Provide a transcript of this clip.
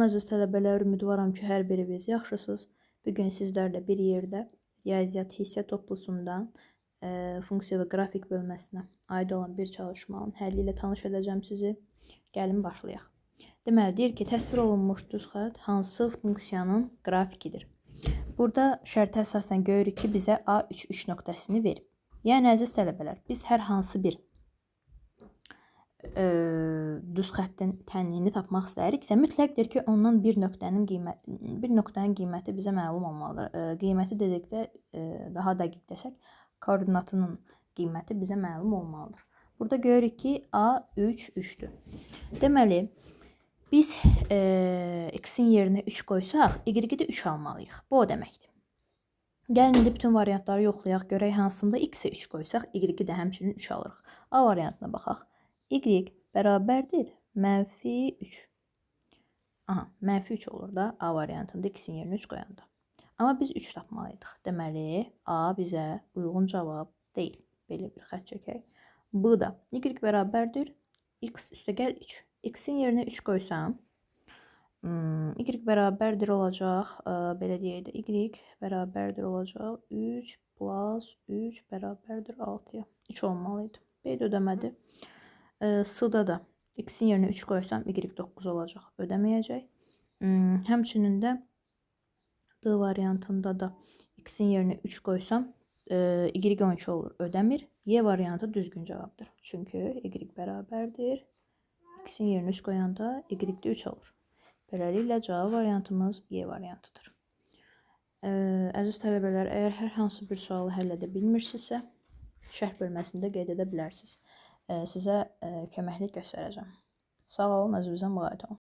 Əziz tələbələr, ümidvaram ki, hər biriniz yaxşısınız. Bugün sizlərlə bir yerdə riyaziyyat hissə toplusundan funksiya və qrafik bölməsinə aid olan bir çalışmanın həlli ilə tanış edəcəm sizi. Gəlin başlayaq. Deməli, deyir ki, təsvir olunmuş düz xətt hansı funksiyanın qrafikidir? Burada şərtə əsasən görürük ki, bizə A3 nöqtəsini verib. Yəni, əziz tələbələr, biz hər hansı bir düz xəttin tənliyini tapmaq istəyiriksə, mütləqdir ki, ondan bir nöqtənin qiyməti bizə məlum olmalıdır. Qiyməti dedikdə, daha dəqiq desək, koordinatının qiyməti bizə məlum olmalıdır. Burada görürük ki, A3 3-dür. Deməli, biz x-in yerinə 3 qoysaq, y-i də 3 almalıyıq. Bu o deməkdir. Gəlin indi bütün variantları yoxlayaq, görək hansında x-ə 3 qoysaq, y-i də həmçinin 3 alırıq. A variantına baxaq. Y bərabərdir -3. Aha, -3 olur da A variantında x-in yerinə 3 qoyanda. Amma biz 3 tapmalıydıq. Deməli, A bizə uyğun cavab deyil. Belə bir xətt çəkək. B da y bərabərdir x üstəgəl 3. X-in yerinə 3 qoysam, y bərabərdir olacaq, belə deyək də, y bərabərdir olacaq 3 plus 3 bərabərdir 6-ya. 3 olmalıydı. B də ödəmədi. S-da da x-in yerinə 3 qoysam, y 9 olacaq, ödəməyəcək. Həmçinin də D variantında da x-in yerinə 3 qoysam, y 12 olur, ödəmir. Y variantı düzgün cavabdır. Çünki y bərabərdir. X-in yerinə 3 qoyanda y də 3 olur. Beləliklə, cavab variantımız Y variantıdır. Əziz tələbələr, əgər hər hansı bir sualı həll edə bilmirsinizsə, şərh bölməsində qeyd edə bilərsiniz. Sizə köməklik göstərəcəm. Sağ olun, özünüzə müraciət olun.